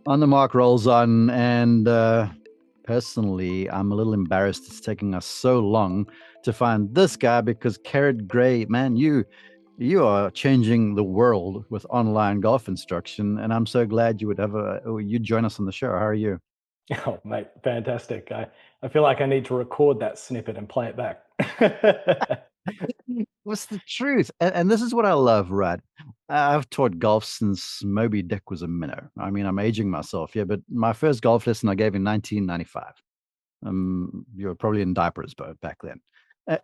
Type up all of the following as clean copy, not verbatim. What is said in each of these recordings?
On the mark rolls on, and personally, I'm a little embarrassed it's taking us so long to find this guy because Kerrod Gray, man, you are changing the world with online golf instruction, and I'm so glad you would you join us on the show. How are you? Oh, mate, fantastic. I feel like I need to record that snippet and play it back. What's the truth? And this is what I love, Rad. I've taught golf since Moby Dick was a minnow. I mean, I'm aging myself here, but my first golf lesson I gave in 1995. You were probably in diapers back then.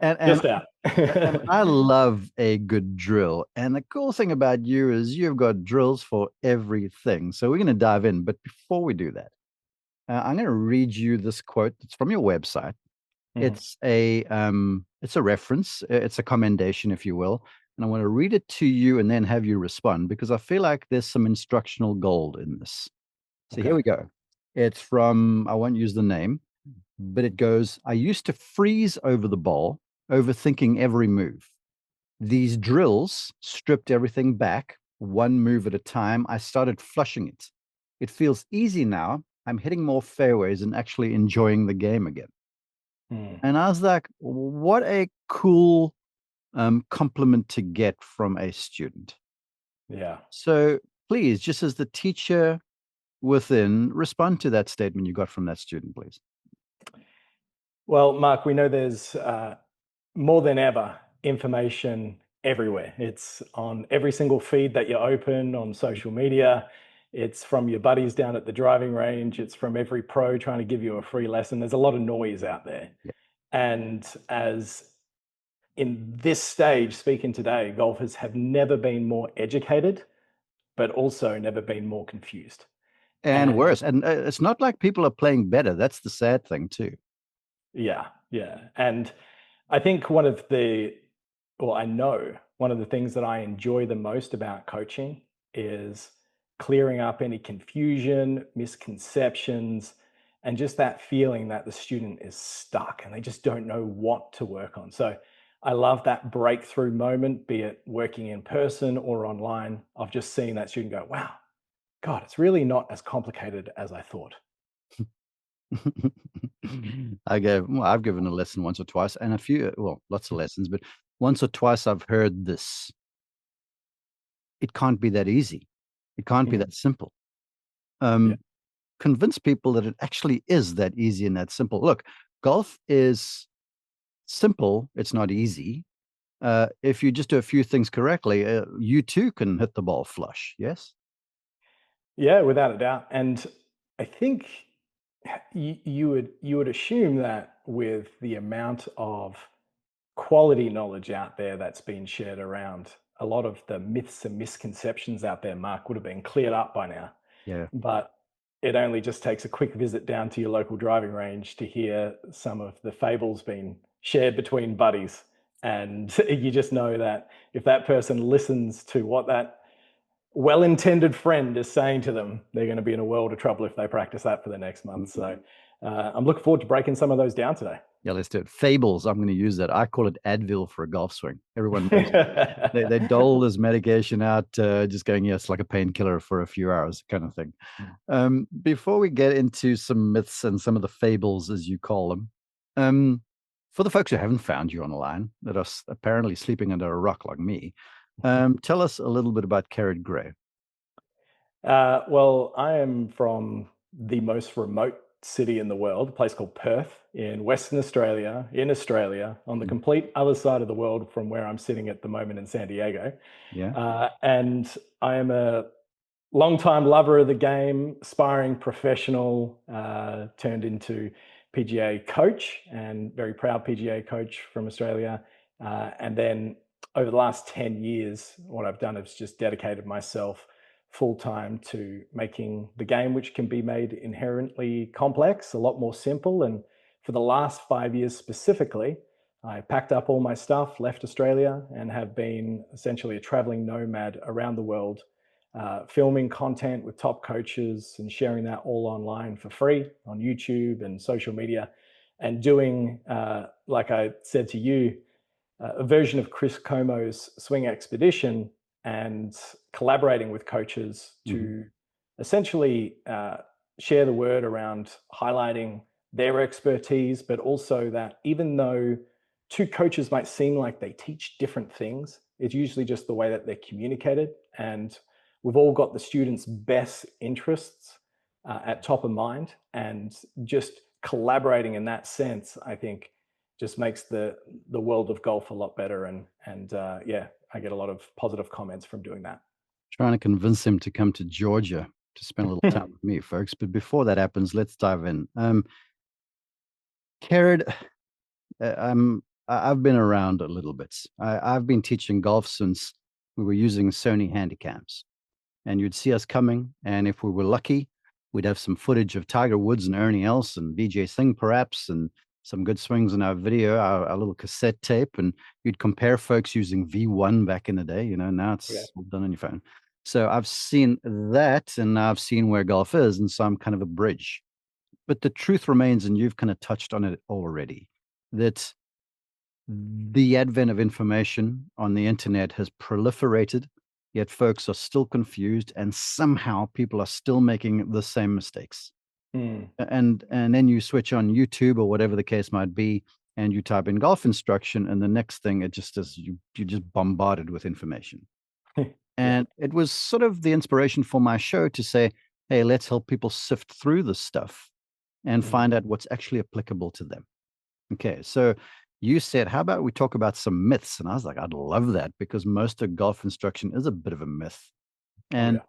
And Just out. and I love a good drill. And the cool thing about you is you've got drills for everything. So we're going to dive in. But before we do that, I'm going to read you this quote. It's from your website. Mhm. It's a reference. It's a commendation, if you will. And I want to read it to you and then have you respond because I feel like there's some instructional gold in this. So here Okay. we go. It's from, I won't use the name, but it goes, I used to freeze over the ball, overthinking every move. These drills stripped everything back, one move at a time. I started flushing it. It feels easy now. I'm hitting more fairways and actually enjoying the game again. Mm. And I was like, what a cool compliment to get from a student. Yeah. So please, just as the teacher within, respond to that statement you got from that student, please. Well, Mark, we know there's more than ever information everywhere. It's on every single feed that you open on social media. It's from your buddies down at the driving range. It's from every pro trying to give you a free lesson. There's a lot of noise out there. Yeah. And as in this stage, speaking today, golfers have never been more educated, but also never been more confused. And And worse. And it's not like people are playing better. That's the sad thing, too. yeah, yeah. And I think I know one of the things that I enjoy the most about coaching is clearing up any confusion, misconceptions, and just that feeling that the student is stuck and they just don't know what to work on. So I love that breakthrough moment, be it working in person or online, of just seeing that student go, wow, God, it's really not as complicated as I thought. I've given a lesson once or twice, and lots of lessons, but once or twice I've heard this. It can't be that easy. It can't be Mhm. that simple. Yeah. Um, convince people that it actually is that easy and that simple. Look, golf is simple. It's not easy. If you just do a few things correctly, you too can hit the ball flush. Yes. Yeah, without a doubt. And I think you would assume that with the amount of quality knowledge out there that's been shared around, a lot of the myths and misconceptions out there, Mark, would have been cleared up by now. Yeah. But it only just takes a quick visit down to your local driving range to hear some of the fables being shared between buddies. And you just know that if that person listens to what that well-intended friend is saying to them, they're going to be in a world of trouble if they practice that for the next month. So I'm looking forward to breaking some of those down today. Yeah, let's do it. Fables. I'm going to use that. I call it Advil for a golf swing. Everyone knows they dole this medication out, just going, yeah, it's like a painkiller for a few hours, kind of thing. Before we get into some myths and some of the fables, as you call them, for the folks who haven't found you online, that are apparently sleeping under a rock like me, tell us a little bit about Kerrod Gray. Well, I am from the most remote city in the world, a place called Perth in Western Australia, on the Mm. complete other side of the world from where I'm sitting at the moment in San Diego. Yeah. And I am a long-time lover of the game, aspiring professional, turned into PGA coach and very proud PGA coach from Australia. And then over the last 10 years, what I've done is just dedicated myself full time to making the game, which can be made inherently complex, a lot more simple. And for the last 5 years specifically, I packed up all my stuff, left Australia, and have been essentially a traveling nomad around the world, filming content with top coaches and sharing that all online for free on YouTube and social media, and doing, like I said to you, a version of Chris Como's swing expedition and collaborating with coaches Hmm. to essentially share the word around highlighting their expertise, but also that even though two coaches might seem like they teach different things, it's usually just the way that they're communicated. And we've all got the students' best interests at top of mind, and just collaborating in that sense, I think, just makes the world of golf a lot better. And yeah, I get a lot of positive comments from doing that. Trying to convince him to come to Georgia to spend a little time with me, folks. But before that happens, let's dive in. Kerrod, I've been around a little bit. I've been teaching golf since we were using Sony Handycams, and you'd see us coming, and if we were lucky, we'd have some footage of Tiger Woods and Ernie Els and Vijay Singh perhaps, and some good swings in our video, our little cassette tape, and you'd compare folks using V1 back in the day. Now it's all done on your phone. So I've seen that, and I've seen where golf is, and so I'm kind of a bridge. But the truth remains, and you've kind of touched on it already, that the advent of information on the internet has proliferated, yet folks are still confused, and somehow people are still making the same mistakes. And then you switch on YouTube or whatever the case might be, and you type in golf instruction, and the next thing, it just is you're just bombarded with information. And it was sort of the inspiration for my show to say, hey, let's help people sift through this stuff and find out what's actually applicable to them. Okay, so you said, how about we talk about some myths? And I was like, I'd love that, because most of golf instruction is a bit of a myth. And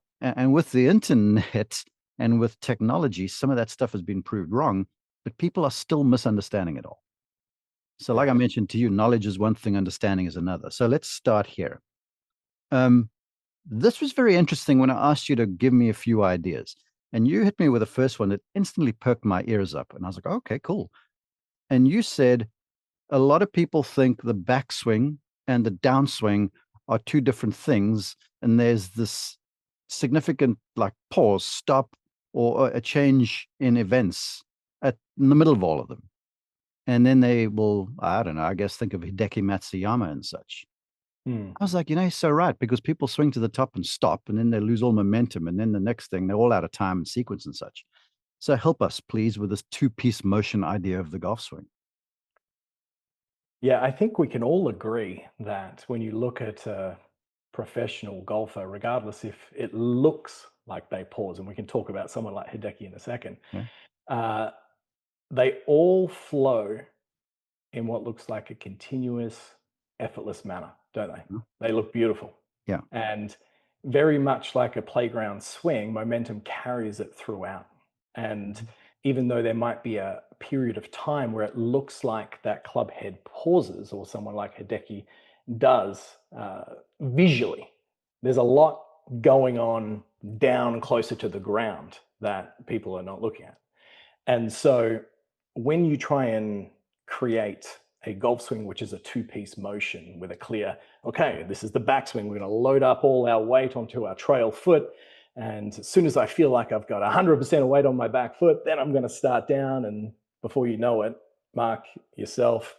with the internet and with technology, some of that stuff has been proved wrong, but people are still misunderstanding it all. So like I mentioned to you, knowledge is one thing, understanding is another. So let's start here. This was very interesting when I asked you to give me a few ideas. And you hit me with the first one that instantly perked my ears up. And I was like, okay, cool. And you said, a lot of people think the backswing and the downswing are two different things. And there's this significant like pause, stop, or a change in events in the middle of all of them. And then they will, I don't know, I guess think of Hideki Matsuyama and such. I was like, he's so right, because people swing to the top and stop, and then they lose all momentum. And then the next thing, they're all out of time and sequence and such. So help us, please, with this two-piece motion idea of the golf swing. Yeah, I think we can all agree that when you look at a professional golfer, regardless if it looks like they pause, and we can talk about someone like Hideki in a second, they all flow in what looks like a continuous, effortless manner, don't they? They look beautiful. Yeah. And very much like a playground swing, momentum carries it throughout. And even though there might be a period of time where it looks like that club head pauses, or someone like Hideki does visually, there's a lot going on down closer to the ground that people are not looking at. And so when you try and create a golf swing, which is a two-piece motion with a clear, okay, this is the backswing, we're going to load up all our weight onto our trail foot. And as soon as I feel like I've got 100% of weight on my back foot, then I'm going to start down. And before you know it, Mark, yourself,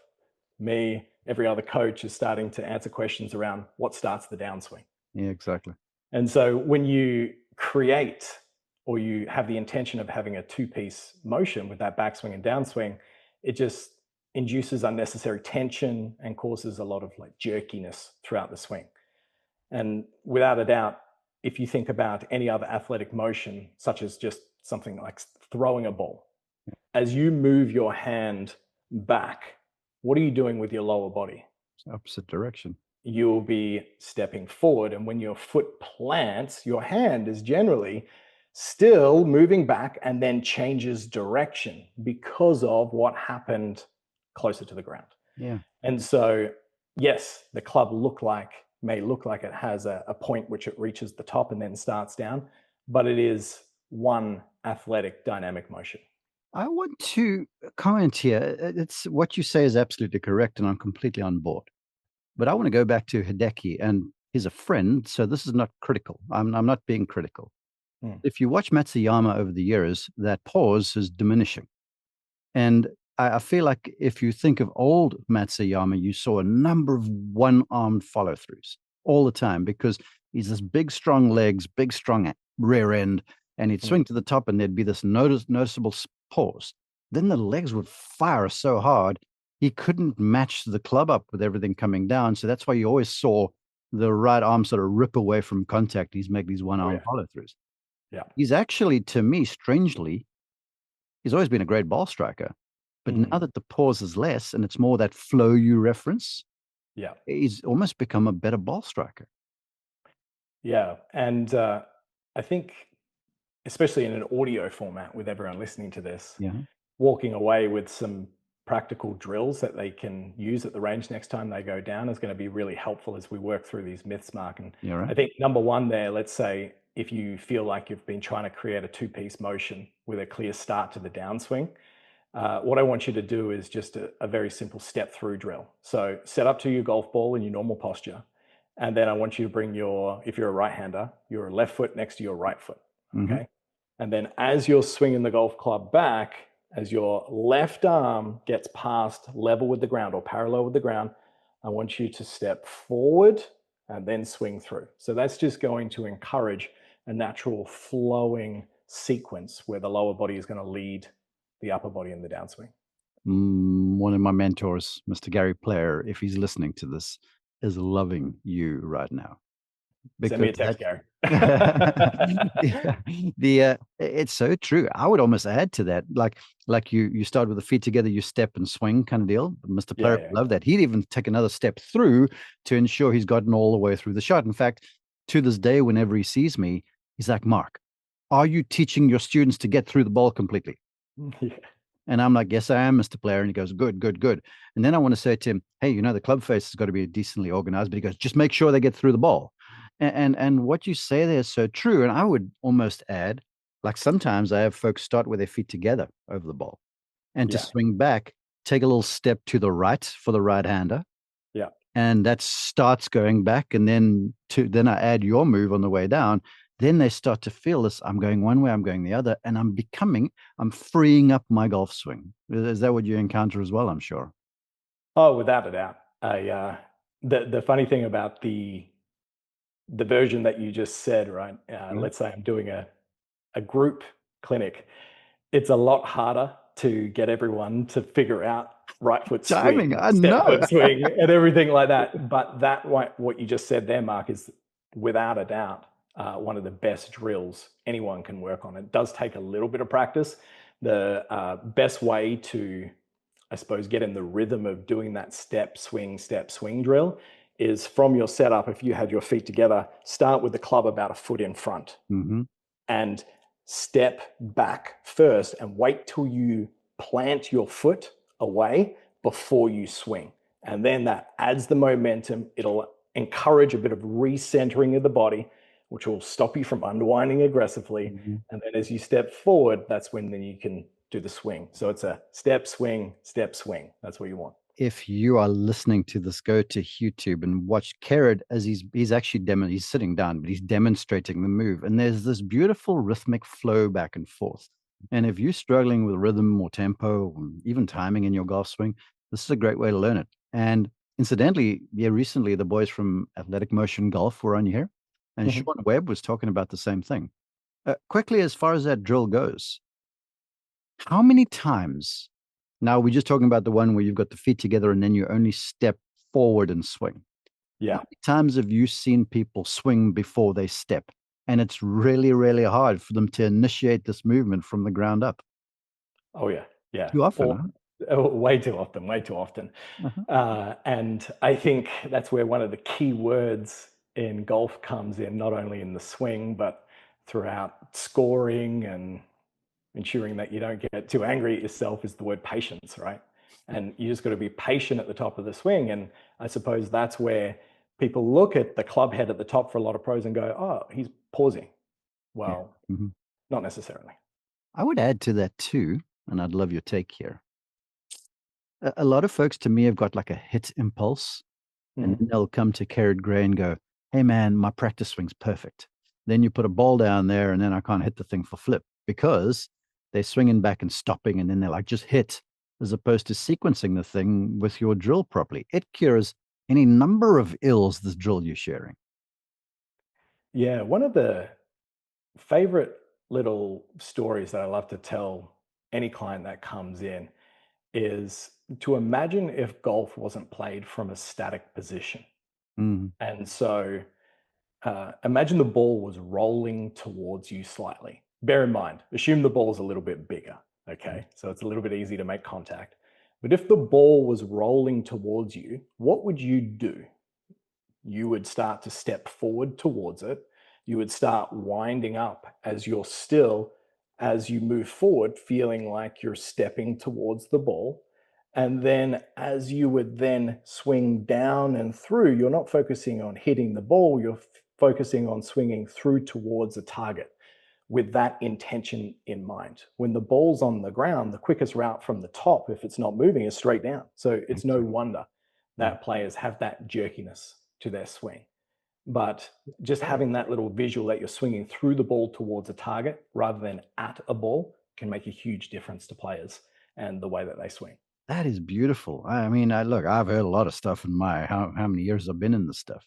me, every other coach is starting to answer questions around what starts the downswing. Yeah, exactly. And so when you create, or you have the intention of having a two-piece motion with that backswing and downswing, it just induces unnecessary tension and causes a lot of like jerkiness throughout the swing. And without a doubt, if you think about any other athletic motion, such as just something like throwing a ball, as you move your hand back, what are you doing with your lower body? It's opposite direction. You'll be stepping forward. And when your foot plants, your hand is generally still moving back and then changes direction because of what happened closer to the ground. Yeah. And so, yes, the club may look like it has a point which it reaches the top and then starts down, but it is one athletic dynamic motion. I want to comment here. It's what you say is absolutely correct, and I'm completely on board. But I want to go back to Hideki, and he's a friend, so this is not critical. I'm not being critical. If you watch Matsuyama over the years, that pause is diminishing. And I feel like if you think of old Matsuyama, you saw a number of one-armed follow-throughs all the time, because he's this big, strong legs, big, strong rear end, and he'd swing to the top, and there'd be this noticeable pause. Then the legs would fire so hard, he couldn't match the club up with everything coming down. So that's why you always saw the right arm sort of rip away from contact. He's make these one-arm follow-throughs. Yeah. He's actually, to me, strangely, he's always been a great ball striker. But now that the pause is less and it's more that flow you reference, he's almost become a better ball striker. Yeah. And I think, especially in an audio format with everyone listening to this, walking away with some practical drills that they can use at the range next time they go down is going to be really helpful as we work through these myths, Mark. And I think number one there, let's say if you feel like you've been trying to create a two-piece motion with a clear start to the downswing, what I want you to do is just a very simple step through drill. So set up to your golf ball in your normal posture. And then I want you to bring if you're a right-hander, your left foot next to your right foot. Okay. And then as you're swinging the golf club back, as your left arm gets past level with the ground or parallel with the ground, I want you to step forward and then swing through. So that's just going to encourage a natural flowing sequence where the lower body is going to lead the upper body in the downswing. One of my mentors, Mr. Gary Player, if he's listening to this, is loving you right now. Send me a text, Gary. It's so true. I would almost add to that, like you start with the feet together, you step and swing kind of deal. Mr. Player loved that. He'd even take another step through to ensure he's gotten all the way through the shot. In fact, to this day, whenever he sees me, he's like, Mark, are you teaching your students to get through the ball completely? And I'm like, yes, I am, Mr. Player. And he goes, good, good, good. And then I want to say to him, hey, the club face has got to be decently organized. But he goes, just make sure they get through the ball. And what you say there is so true. And I would almost add, like sometimes I have folks start with their feet together over the ball. And to swing back, take a little step to the right for the right-hander. Yeah. And that starts going back. And then I add your move on the way down. Then they start to feel this, I'm going one way, I'm going the other, and I'm freeing up my golf swing. Is that what you encounter as well, I'm sure? Oh, without a doubt. The funny thing about the version that you just said, right? Let's say I'm doing a group clinic. It's a lot harder to get everyone to figure out right foot timing, swing, I know. step foot swing, and everything like that. But what you just said there, Mark, is without a doubt one of the best drills anyone can work on. It does take a little bit of practice. The best way to, I suppose, get in the rhythm of doing that step swing drill is from your setup. If you had your feet together, start with the club about a foot in front and step back first and wait till you plant your foot away before you swing. And then that adds the momentum. It'll encourage a bit of recentering of the body, which will stop you from unwinding aggressively. And then as you step forward, that's when then you can do the swing. So it's a step, swing, step, swing. That's what you want. If you are listening to this, go to YouTube and watch Kerrod as he's actually he's sitting down, but he's demonstrating the move. And there's this beautiful rhythmic flow back and forth. And if you're struggling with rhythm or tempo, or even timing in your golf swing, this is a great way to learn it. And incidentally, recently the boys from Athletic Motion Golf were on here, and Sean Webb was talking about the same thing. Quickly, as far as that drill goes, how many times? Now, we're just talking about the one where you've got the feet together and then you only step forward and swing. Yeah. How many times have you seen people swing before they step? And it's really, really hard for them to initiate this movement from the ground up. Oh, yeah. Yeah. Too often, way too often. And I think that's where one of the key words in golf comes in, not only in the swing, but throughout scoring and ensuring that you don't get too angry at yourself, is the word patience, right? And you just got to be patient at the top of the swing. And I suppose that's where people look at the club head at the top for a lot of pros and go, oh, he's pausing. Well, not necessarily. I would add to that too, and I'd love your take here. A lot of folks to me have got like a hit impulse, and then they'll come to Kerrod Gray and go, hey man, my practice swing's perfect. Then you put a ball down there and then I can't hit the thing for flip because they're swinging back and stopping, and then they're like, just hit, as opposed to sequencing the thing with your drill properly. It cures any number of ills, this drill you're sharing. Yeah, one of the favorite little stories that I love to tell any client that comes in is to imagine if golf wasn't played from a static position. Mm, And so imagine the ball was rolling towards you slightly. Bear in mind, assume the ball's a little bit bigger. Okay. So it's a little bit easy to make contact. But if the ball was rolling towards you, what would you do? You would start to step forward towards it. You would start winding up as you're still, as you move forward, feeling like you're stepping towards the ball. And then as you would then swing down and through, you're not focusing on hitting the ball, you're focusing on swinging through towards a target with that intention in mind. When the ball's on the ground, the quickest route from the top, if it's not moving, is straight down. So it's no exactly. wonder Yeah. that players have that jerkiness to their swing. But just having that little visual that you're swinging through the ball towards a target rather than at a ball can make a huge difference to players and the way that they swing. That is beautiful. I mean, look, I've heard a lot of stuff in my how many years I've been in this stuff.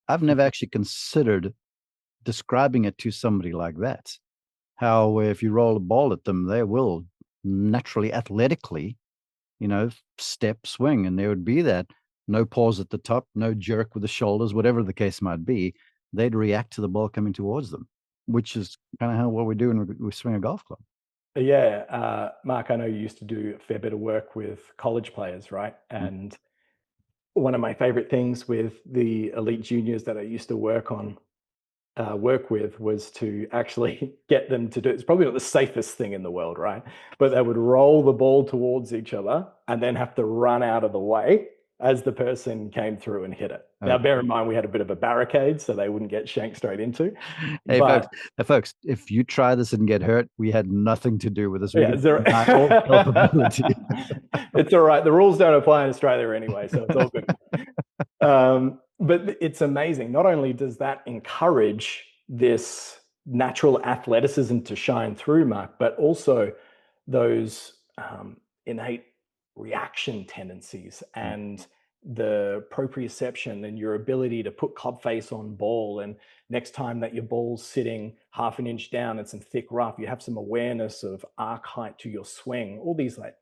I've never actually considered describing it to somebody like that. How if you roll a ball at them, they will naturally, athletically, step, swing, and there would be that no pause at the top, no jerk with the shoulders, whatever the case might be. They'd react to the ball coming towards them, which is kind of how what we do when we swing a golf club. Yeah, Mark, I know you used to do a fair bit of work with college players, right? Mm. And one of my favorite things with the elite juniors that I used to work with was to actually get them to do, it's probably not the safest thing in the world, right? But they would roll the ball towards each other and then have to run out of the way as the person came through and hit it. Now, Okay. bear in mind, we had a bit of a barricade so they wouldn't get shanked straight into. Hey, But folks, if you try this and get hurt, we had nothing to do with this. We yeah, can deny all culpability. it's all right. The rules don't apply in Australia anyway, so it's all good. But it's amazing. Not only does that encourage this natural athleticism to shine through, Mark, but also those innate reaction tendencies and the proprioception and your ability to put club face on ball. And next time that your ball's sitting half an inch down, it's in thick rough, you have some awareness of arc height to your swing, all these like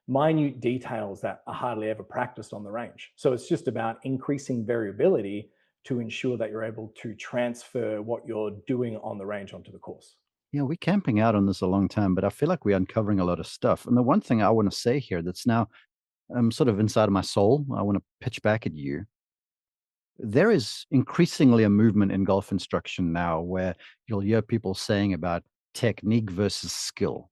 minute details that are hardly ever practiced on the range. So it's just about increasing variability to ensure that you're able to transfer what you're doing on the range onto the course. Yeah, we're camping out on this a long time, but I feel like we're uncovering a lot of stuff. And the one thing I want to say here that's now sort of inside of my soul, I want to pitch back at you. There is increasingly a movement in golf instruction now where you'll hear people saying about technique versus skill.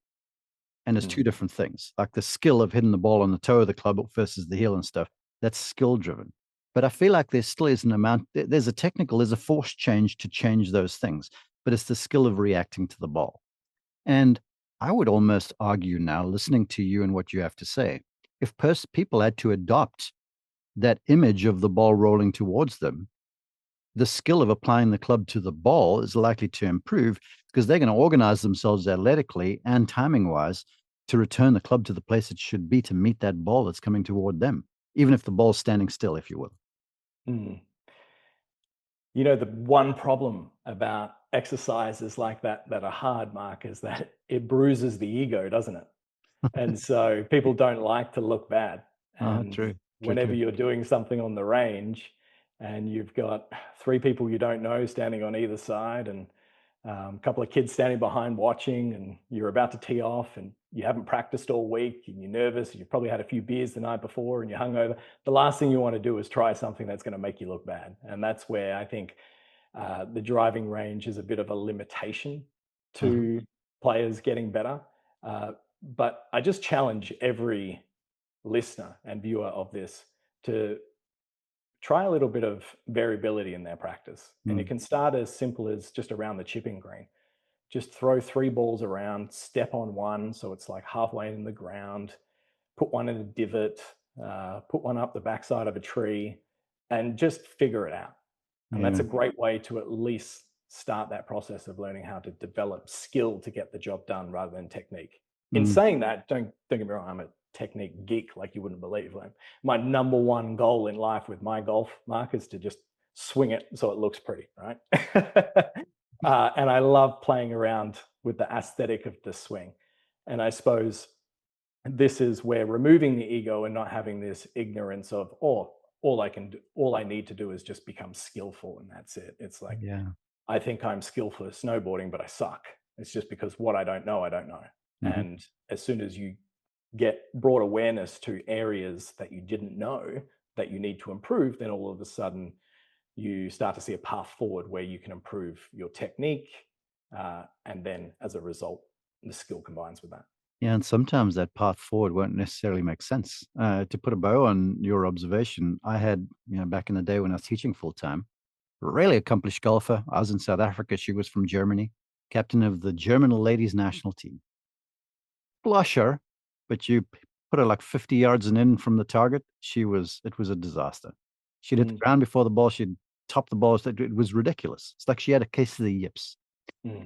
And it's two Mm. different things. Like the skill of hitting the ball on the toe of the club versus the heel and stuff. That's skill driven. But I feel like there still is an amount, there's a force change to change those things, but it's the skill of reacting to the ball. And I would almost argue now, listening to you and what you have to say, if people had to adopt that image of the ball rolling towards them, the skill of applying the club to the ball is likely to improve because they're going to organize themselves athletically and timing wise to return the club to the place it should be to meet that ball that's coming toward them, even if the ball's standing still, if you will. Mm. You know, the one problem about exercises like that are hard, Mark, is that it bruises the ego, doesn't it? And so people don't like to look bad. And True, true, whenever true. you're doing something on the range and you've got three people you don't know standing on either side and a couple of kids standing behind watching, and you're about to tee off and you haven't practiced all week and you're nervous and you've probably had a few beers the night before and you're hungover, the last thing you want to do is try something that's going to make you look bad. And that's where I think the driving range is a bit of a limitation Uh-huh. to players getting better. But I just challenge every listener and viewer of this to try a little bit of variability in their practice. And it Mm. can start as simple as just around the chipping green. Just throw three balls around, step on one so it's like halfway in the ground, put one in a divot, put one up the backside of a tree, and just figure it out. And that's Yeah. a great way to at least start that process of learning how to develop skill to get the job done rather than technique. In Mm. saying that, don't get me wrong, I'm a technique geek like you wouldn't believe. Like my number one goal in life with my golf, Mark, is to just swing it so it looks pretty, right? And I love playing around with the aesthetic of the swing. And I suppose this is where removing the ego and not having this ignorance of, oh, all I need to do is just become skillful and that's it. It's like, Yeah. I think I'm skillful at snowboarding, but I suck. It's just because what I don't know, I don't know. Mm-hmm. And as soon as you get broad awareness to areas that you didn't know that you need to improve, then all of a sudden you start to see a path forward where you can improve your technique. And then as a result, the skill combines with that. Yeah, and sometimes that path forward won't necessarily make sense. To put a bow on your observation, I had, back in the day when I was teaching full time, really accomplished golfer. I was in South Africa. She was from Germany, captain of the German ladies national team. Blusher, but you put her like 50 yards and in from the target. It was a disaster. She'd hit the ground before the ball. She'd top the ball. It was ridiculous. It's like she had a case of the yips.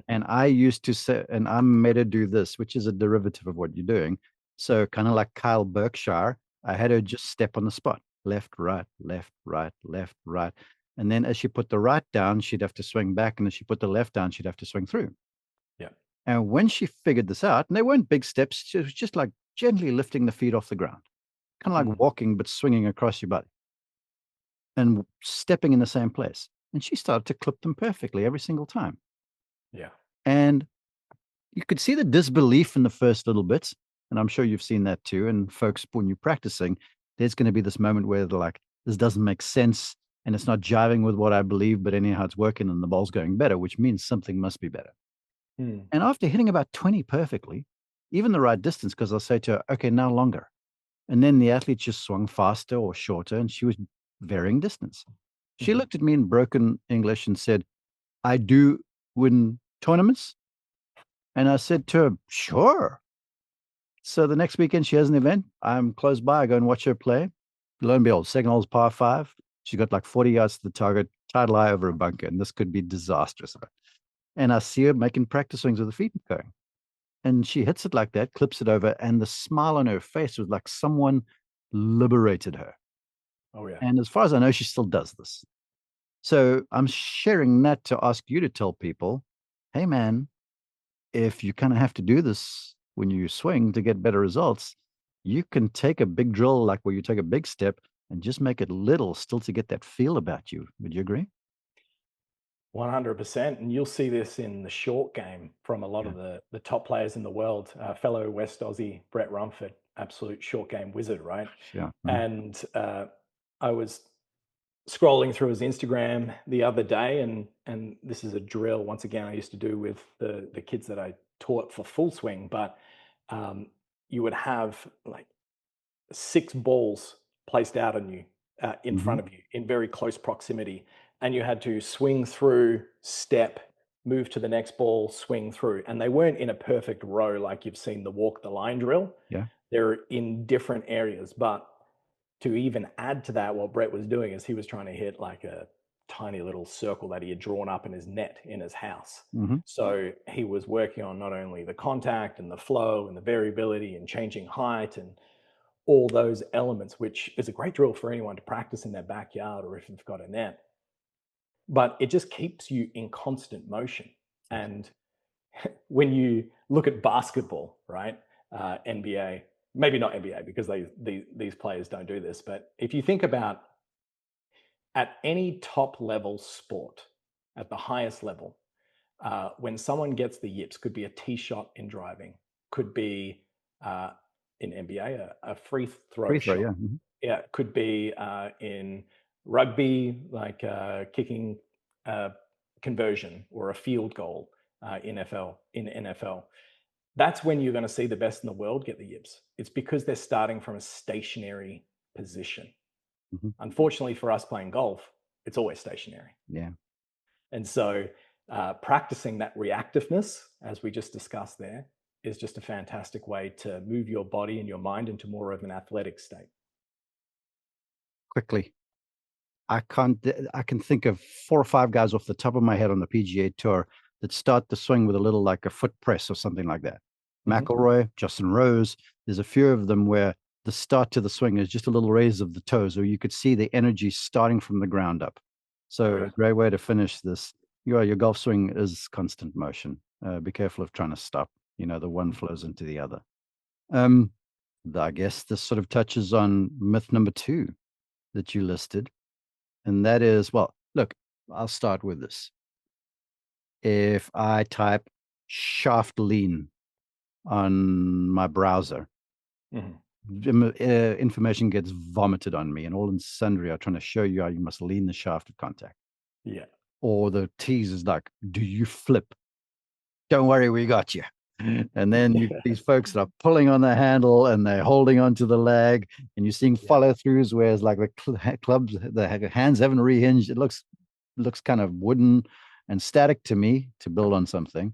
And I used to say, and I made her do this, which is a derivative of what you're doing. So kind of like Kyle Berkshire, I had her just step on the spot, left, right, left, right, left, right. And then as she put the right down, she'd have to swing back. And as she put the left down, she'd have to swing through. Yeah. And when she figured this out, and they weren't big steps, she was just like gently lifting the feet off the ground, kind of like walking, but swinging across your body and stepping in the same place. And she started to clip them perfectly every single time. Yeah. And you could see the disbelief in the first little bits. And I'm sure you've seen that too. And folks, when you're practicing, there's going to be this moment where they're like, this doesn't make sense. And it's not jiving with what I believe, but anyhow, it's working and the ball's going better, which means something must be better. And after hitting about 20 perfectly, even the right distance, because I'll say to her, okay, now longer. And then the athlete just swung faster or shorter, and she was varying distance. She looked at me in broken English and said, I do win tournaments. And I said to her, sure. So the next weekend she has an event. I'm close by. I go and watch her play. Lo and behold, second hole's par 5. She got like 40 yards to the target, tied lie over a bunker, and this could be disastrous. And I see her making practice swings with the feet going. And she hits it like that, clips it over, and the smile on her face was like someone liberated her. Oh, yeah. And as far as I know, she still does this. So I'm sharing that to ask you to tell people, hey, man, if you kind of have to do this when you swing to get better results, you can take a big drill like where you take a big step and just make it little still to get that feel about you. Would you agree? 100%. And you'll see this in the short game from a lot of the top players in the world. Fellow West Aussie Brett Rumford, absolute short game wizard, right? Yeah. And I was scrolling through his Instagram the other day, and this is a drill, once again, I used to do with the kids that I taught for full swing, but you would have like 6 balls placed out on you in front of you in very close proximity. And you had to swing through, step, move to the next ball, swing through. And they weren't in a perfect row like you've seen the walk the line drill. Yeah. They're in different areas. But to even add to that, what Brett was doing is he was trying to hit like a tiny little circle that he had drawn up in his net in his house. So he was working on not only the contact and the flow and the variability and changing height and all those elements, which is a great drill for anyone to practice in their backyard or if you've got a net. But it just keeps you in constant motion. And when you look at basketball, right, NBA, maybe not NBA because these players don't do this, but if you think about at any top level sport, at the highest level, when someone gets the yips, could be a tee shot in driving, could be in NBA a free throw shot. Yeah. Yeah, it could be in rugby, like kicking conversion or a field goal in NFL. That's when you're going to see the best in the world get the yips. It's because they're starting from a stationary position. Unfortunately for us playing golf, it's always stationary. Yeah. And so practicing that reactiveness, as we just discussed there, is just a fantastic way to move your body and your mind into more of an athletic state. Quickly, I can think of 4 or 5 guys off the top of my head on the PGA Tour that start the swing with a little like a foot press or something like that. McIlroy, Justin Rose, there's a few of them where the start to the swing is just a little raise of the toes, or you could see the energy starting from the ground up. So a great way to finish this. your golf swing is constant motion. Be careful of trying to stop. The one flows into the other. I guess this sort of touches on myth number 2 that you listed, and that is, well, look, I'll start with this. If I type shaft lean on my browser, information gets vomited on me, and all and sundry are trying to show you how you must lean the shaft of contact. Yeah. Or the tease is like, do you flip? Don't worry, we got you. And then these folks that are pulling on the handle and they're holding onto the lag, and you're seeing follow throughs, whereas like the clubs, the hands haven't rehinged. It looks kind of wooden and static to me to build on something.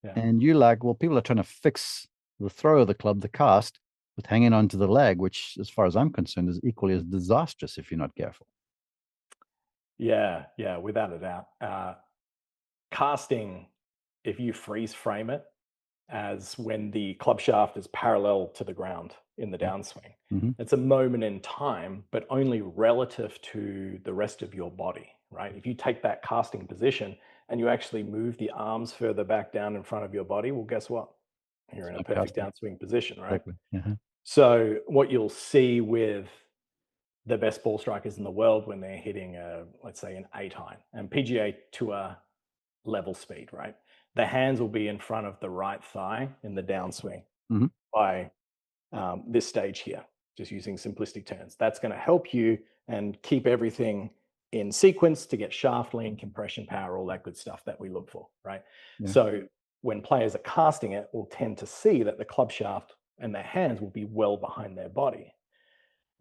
Yeah. And you're like, well, people are trying to fix the throw of the club, the cast, with hanging onto the lag, which, as far as I'm concerned, is equally as disastrous if you're not careful. Yeah, without a doubt. Casting, if you freeze frame it as when the club shaft is parallel to the ground in the downswing, it's a moment in time, but only relative to the rest of your body, right? If you take that casting position and you actually move the arms further back down in front of your body, well, guess what? You're in a perfect downswing position, right? Exactly. So what you'll see with the best ball strikers in the world when they're hitting let's say an 8-iron and PGA Tour level speed, right? The hands will be in front of the right thigh in the downswing by this stage here, just using simplistic terms. That's going to help you and keep everything in sequence to get shaft lean, compression power, all that good stuff that we look for, right? Yeah. So when players are casting it, we'll tend to see that the club shaft and their hands will be well behind their body.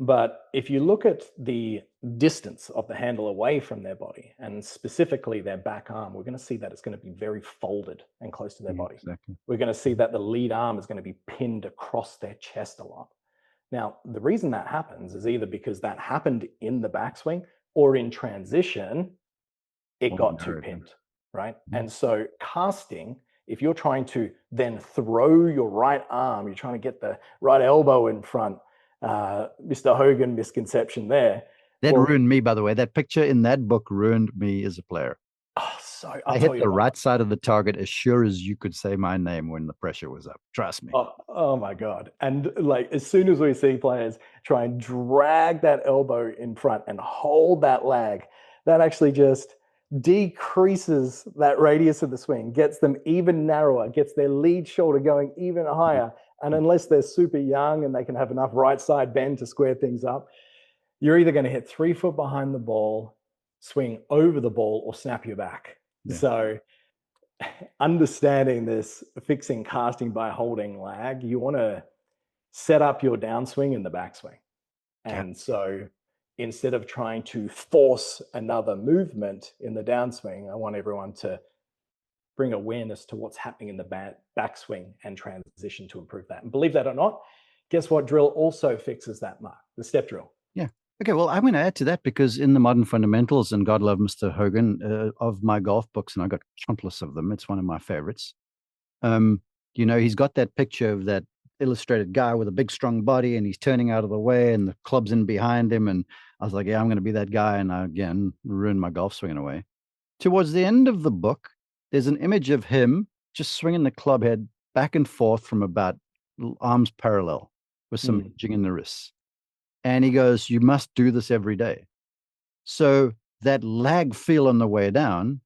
But if you look at the distance of the handle away from their body, and specifically their back arm, we're going to see that it's going to be very folded and close to their body. Exactly. We're going to see that the lead arm is going to be pinned across their chest a lot. Now, the reason that happens is either because that happened in the backswing or in transition, it got too pinned, right? And so casting, if you're trying to then throw your right arm, you're trying to get the right elbow in front, Mr. Hogan misconception there. That ruined me, by the way. That picture in that book ruined me as a player. Oh, so I hit the right side of the target as sure as you could say my name when the pressure was up. Trust me. Oh my God. And like, as soon as we see players try and drag that elbow in front and hold that lag, that actually just decreases that radius of the swing, gets them even narrower, gets their lead shoulder going even higher. And unless they're super young and they can have enough right side bend to square things up, you're either going to hit 3 foot behind the ball, swing over the ball, or snap your back. Yeah. So understanding this, fixing casting by holding lag, you want to set up your downswing in the backswing. And so instead of trying to force another movement in the downswing, I want everyone to bring awareness to what's happening in the backswing and transition to improve that. And believe that or not, guess what drill also fixes that mark? The step drill. Yeah. Okay, well, I'm going to add to that because in the Modern Fundamentals, and God love Mr. Hogan, of my golf books, and I got countless of them. It's one of my favorites. He's got that picture of that illustrated guy with a big, strong body, and he's turning out of the way, and the club's in behind him. And I was like, yeah, I'm going to be that guy. And I, again, ruined my golf swing in a way. Towards the end of the book, there's an image of him just swinging the club head back and forth from about arms parallel with some edging in the wrists. And he goes, you must do this every day. So that lag feel on the way down,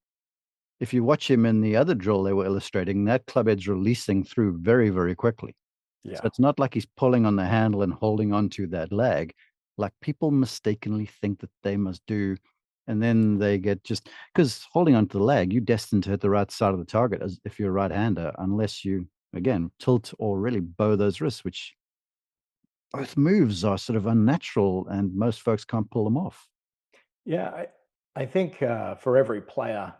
if you watch him in the other drill they were illustrating, that club head's releasing through very, very quickly. Yeah. So it's not like he's pulling on the handle and holding onto that lag, like people mistakenly think that they must do. And then they get just, because holding onto the lag, you're destined to hit the right side of the target as if you're a right-hander, unless you, again, tilt or really bow those wrists, which both moves are sort of unnatural and most folks can't pull them off. Yeah, I think for every player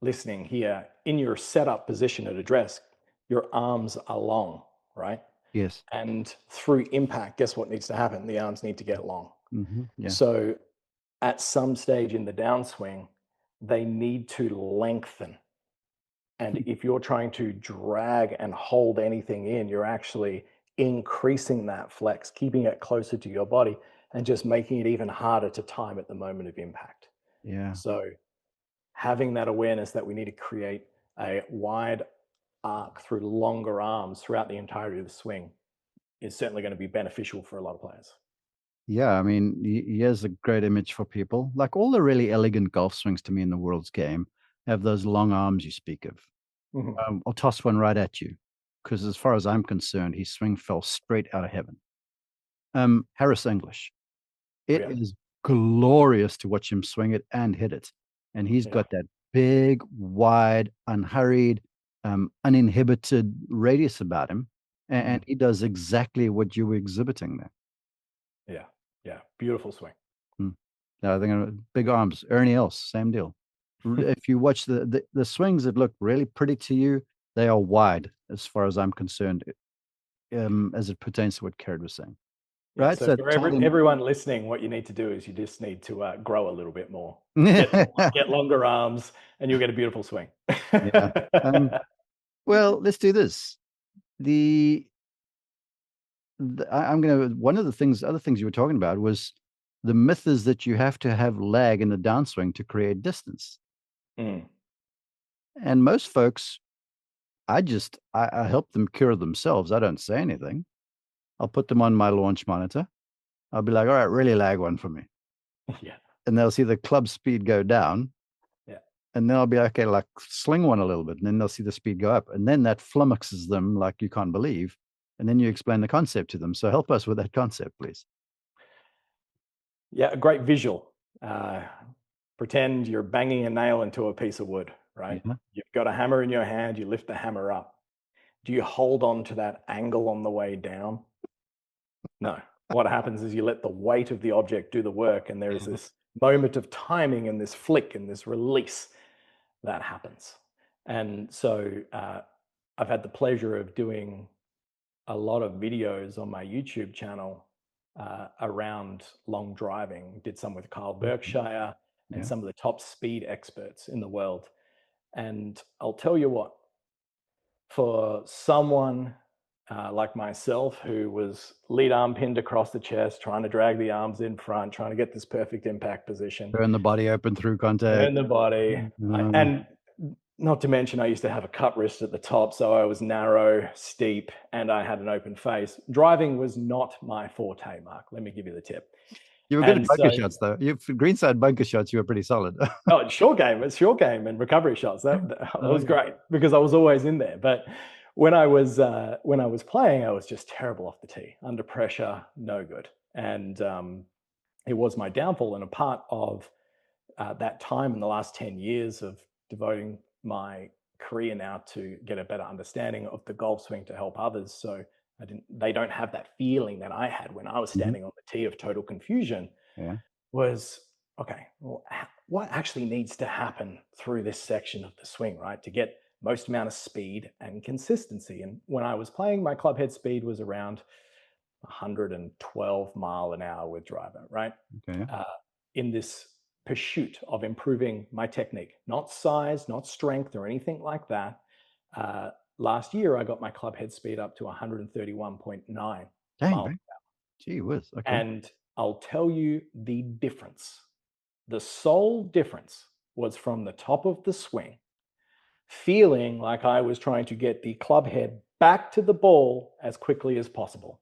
listening here, in your setup position at address, your arms are long, right? Yes. And through impact, guess what needs to happen? The arms need to get long. Yeah. So at some stage in the downswing, they need to lengthen. And if you're trying to drag and hold anything in, you're actually increasing that flex, keeping it closer to your body, and just making it even harder to time at the moment of impact. Yeah. So having that awareness that we need to create a wide arc through longer arms throughout the entirety of the swing is certainly going to be beneficial for a lot of players. Yeah, I mean, here's a great image for people. Like all the really elegant golf swings to me in the world's game have those long arms you speak of. I'll toss one right at you because, as far as I'm concerned, his swing fell straight out of heaven. Harris English. It is glorious to watch him swing it and hit it. And he's got that big, wide, unhurried, uninhibited radius about him. And he does exactly what you were exhibiting there. Yeah. Beautiful swing. I think big arms. Ernie Els, same deal. If you watch the swings that look really pretty to you, they are wide as far as I'm concerned, as it pertains to what Kerrod was saying. Right. So for everyone listening, what you need to do is you just need to grow a little bit more, get longer arms, and you'll get a beautiful swing. Well, let's do this. I'm going to, one of the other things you were talking about was the myth is that you have to have lag in the downswing to create distance. And most folks, I help them cure themselves. I don't say anything. I'll put them on my launch monitor. I'll be like, all right, really lag one for me. And they'll see the club speed go down. And then I'll be okay, like sling one a little bit. And then they'll see the speed go up. And then that flummoxes them like you can't believe. And then you explain the concept to them. So help us with that concept, please. Yeah, a great visual. Pretend you're banging a nail into a piece of wood, right? You've got a hammer in your hand, you lift the hammer up. Do you hold on to that angle on the way down? No. What happens is you let the weight of the object do the work, and there's this moment of timing and this flick and this release that happens. And so I've had the pleasure of doing a lot of videos on my YouTube channel around long driving. Did some with Kyle Berkshire and some of the top speed experts in the world. And I'll tell you what, for someone like myself, who was lead arm pinned across the chest, trying to drag the arms in front, trying to get this perfect impact position. Turn the body open through contact. Turn the body. And not to mention, I used to have a cut wrist at the top, so I was narrow, steep, and I had an open face. Driving was not my forte, Mark. Let me give you the tip. You were good at bunker shots, though. Greenside bunker shots, you were pretty solid. Oh, it's short game and recovery shots. That was great because I was always in there. But when I was playing, I was just terrible off the tee, under pressure, no good, and it was my downfall. And a part of that time in the last 10 years of devoting my career now to get a better understanding of the golf swing to help others, so they don't have that feeling that I had when I was standing on the tee of total confusion. Was okay, well, what actually needs to happen through this section of the swing, right, to get most amount of speed and consistency? And when I was playing, my club head speed was around 112 mile an hour with driver, right? In this pursuit of improving my technique, not size, not strength or anything like that. Last year, I got my club head speed up to 131.9 miles an hour. Gee whiz. Okay. And I'll tell you the difference. The sole difference was from the top of the swing, feeling like I was trying to get the club head back to the ball as quickly as possible.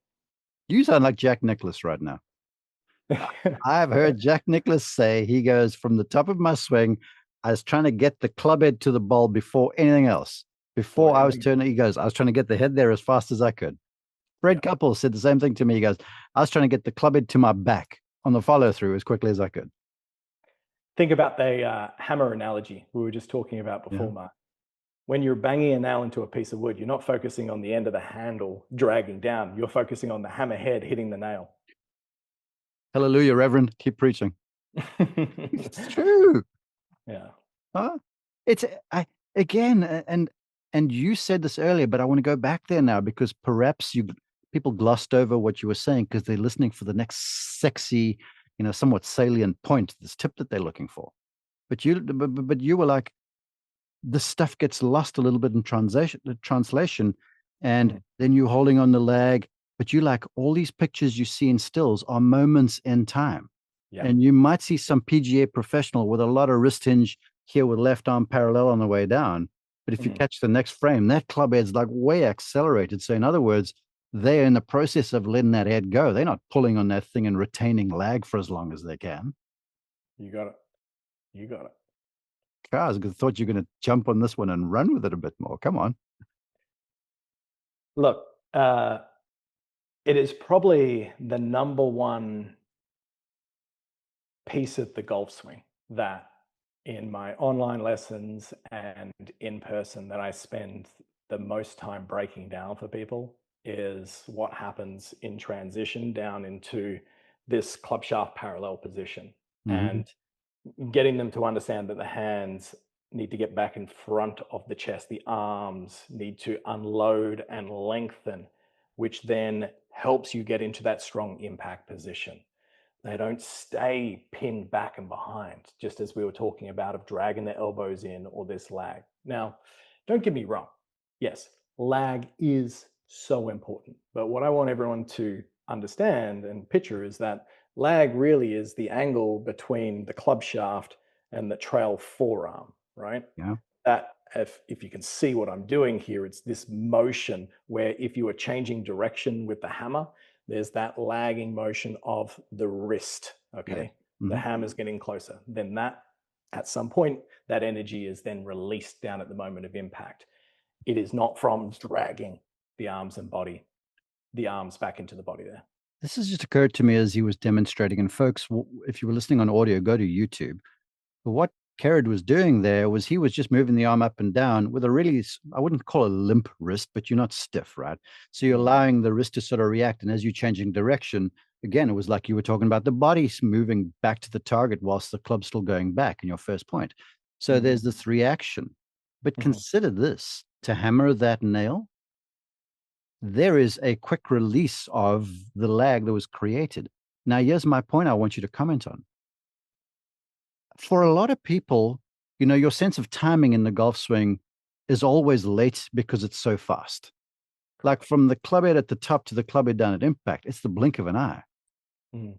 You sound like Jack Nicklaus right now. I've heard Jack Nicklaus say, he goes, from the top of my swing, I was trying to get the club head to the ball before anything else. Before I was turning, he goes, I was trying to get the head there as fast as I could. Fred Couples said the same thing to me. He goes, I was trying to get the club head to my back on the follow through as quickly as I could. Think about the hammer analogy we were just talking about before, Mark. When you're banging a nail into a piece of wood, you're not focusing on the end of the handle dragging down. You're focusing on the hammer head hitting the nail. Hallelujah, Reverend. Keep preaching. It's true. Yeah. It's again, and you said this earlier, but I want to go back there now because perhaps people glossed over what you were saying because they're listening for the next sexy, somewhat salient point, this tip that they're looking for. But you were like, the stuff gets lost a little bit in translation, and then you're holding on the lag. But you like all these pictures you see in stills are moments in time. And you might see some PGA professional with a lot of wrist hinge here with left arm parallel on the way down. But if you catch the next frame, that club head's like way accelerated. So in other words, they're in the process of letting that head go. They're not pulling on that thing and retaining lag for as long as they can. You got it. You got it. Cars, I thought you were going to jump on this one and run with it a bit more. Come on. Look, it is probably the number one piece of the golf swing that in my online lessons and in person that I spend the most time breaking down for people is what happens in transition down into this club shaft parallel position. And getting them to understand that the hands need to get back in front of the chest, the arms need to unload and lengthen, which then helps you get into that strong impact position. They don't stay pinned back and behind, just as we were talking about of dragging the elbows in or this lag. Now, don't get me wrong. Yes, lag is so important. But what I want everyone to understand and picture is that lag really is the angle between the club shaft and the trail forearm, right? Yeah. That if you can see what I'm doing here, it's this motion where if you are changing direction with the hammer, there's that lagging motion of the wrist, okay? Yeah. The hammer's getting closer. Then that, at some point, that energy is then released down at the moment of impact. It is not from dragging the arms and body, the arms back into the body there. This has just occurred to me as he was demonstrating. And folks, if you were listening on audio, go to YouTube. But what Kerrod was doing there was he was just moving the arm up and down with a really, I wouldn't call it a limp wrist, but you're not stiff, right? So you're allowing the wrist to sort of react. And as you're changing direction, again, it was like you were talking about the body moving back to the target whilst the club's still going back in your first point. So there's this reaction. But consider this, to hammer that nail, there is a quick release of the lag that was created. Now, here's my point I want you to comment on. For a lot of people, your sense of timing in the golf swing is always late because it's so fast. Like from the club head at the top to the club head down at impact, it's the blink of an eye.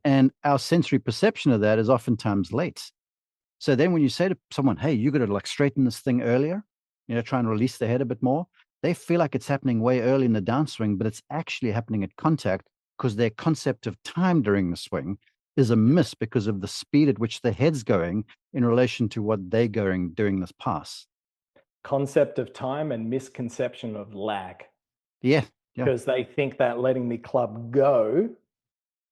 And our sensory perception of that is oftentimes late. So then when you say to someone, hey, you got to like straighten this thing earlier, try and release the head a bit more, they feel like it's happening way early in the downswing, but it's actually happening at contact because their concept of time during the swing is a miss because of the speed at which the head's going in relation to what they're going doing this pass. Concept of time and misconception of lag. Yeah. Because they think that letting the club go,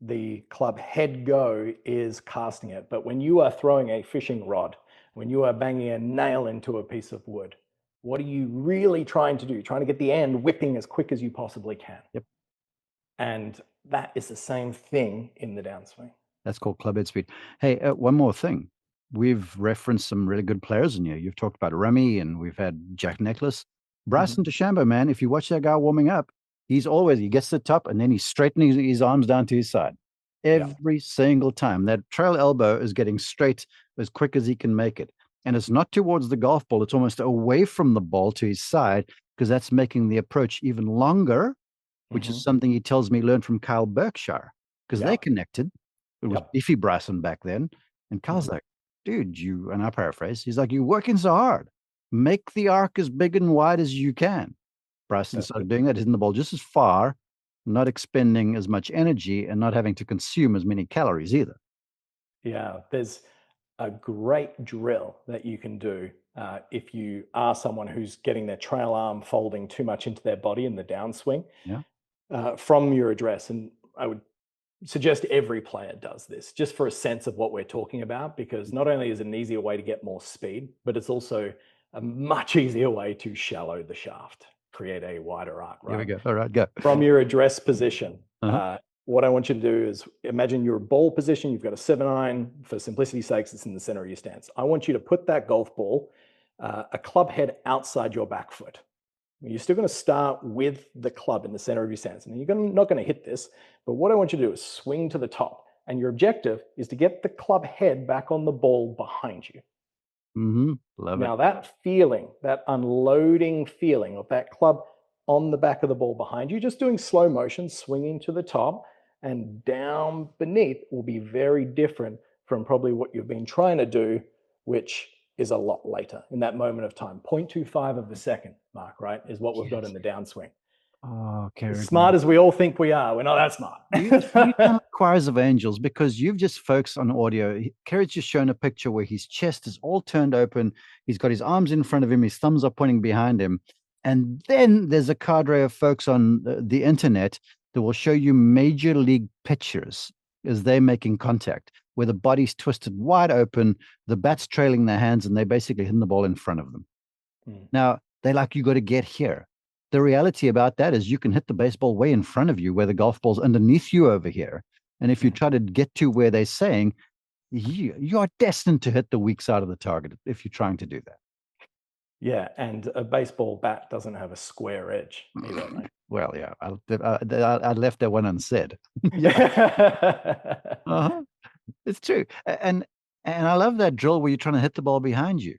the club head go, is casting it. But when you are throwing a fishing rod, when you are banging a nail into a piece of wood, what are you really trying to do? Trying to get the end whipping as quick as you possibly can. Yep. And that is the same thing in the downswing. That's called club head speed. Hey, one more thing. We've referenced some really good players in here. You've talked about Remy and we've had Jack Nicklaus. Bryson DeChambeau, man, if you watch that guy warming up, he gets to the top and then he's straightening his arms down to his side. Every single time. That trail elbow is getting straight as quick as he can make it. And it's not towards the golf ball. It's almost away from the ball to his side because that's making the approach even longer, which is something he tells me he learned from Kyle Berkshire because they connected. It was Beefy Bryson back then. And Kyle's like, dude, and I paraphrase, he's like, you're working so hard. Make the arc as big and wide as you can. Bryson started doing that, hitting the ball just as far, not expending as much energy and not having to consume as many calories either. Yeah, there's a great drill that you can do if you are someone who's getting their trail arm folding too much into their body in the downswing from your address. And I would suggest every player does this just for a sense of what we're talking about, because not only is it an easier way to get more speed, but it's also a much easier way to shallow the shaft, create a wider arc, right? Here we go. All right, go. From your address position, what I want you to do is imagine your ball position. You've got a 7-iron. For simplicity's sake, it's in the center of your stance. I want you to put that golf ball, a club head outside your back foot. You're still going to start with the club in the center of your stance. And you're not going to hit this, but what I want you to do is swing to the top. And your objective is to get the club head back on the ball behind you. Love now, it. that feeling, that unloading feeling of that club on the back of the ball behind you, just doing slow motion, swinging to the top and down beneath will be very different from probably what you've been trying to do, which is a lot later in that moment of time. 0.25 of a second, Mark, right, is what we've got in the downswing. Oh, As Kerrod, smart as we all think we are, we're not that smart. you sound like choirs of angels, because you've just focused on audio. Kerrod's just shown a picture where his chest is all turned open. He's got his arms in front of him. His thumbs are pointing behind him. And then there's a cadre of folks on the internet that will show you major league pictures as they're making contact, where the body's twisted wide open, the bat's trailing their hands, and they're basically hitting the ball in front of them. Now, they're like, you got to get here. The reality about that is you can hit the baseball way in front of you, where the golf ball's underneath you over here. And if you try to get to where they're saying, you are destined to hit the weak side of the target if you're trying to do that. Yeah, and a baseball bat doesn't have a square edge either, right? Well, yeah, I left that one unsaid. Uh-huh. It's true. And I love that drill where you're trying to hit the ball behind you.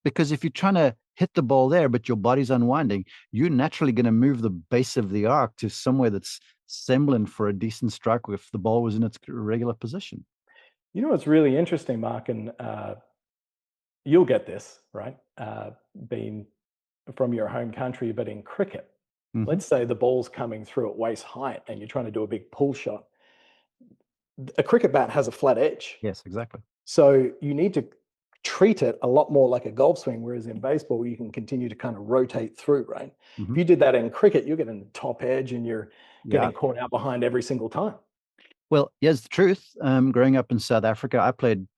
Because if you're trying to hit the ball there, but your body's unwinding, you're naturally going to move the base of the arc to somewhere that's semblant for a decent strike if the ball was in its regular position. You know what's really interesting, Mark, and you'll get this, right? Being from your home country, but in cricket, let's say the ball's coming through at waist height and you're trying to do a big pull shot. A cricket bat has a flat edge. Yes, exactly. So you need to treat it a lot more like a golf swing, whereas in baseball, you can continue to kind of rotate through, right? If you did that in cricket, you're getting the top edge and you're getting caught out behind every single time. Well, here's the truth. Growing up in South Africa,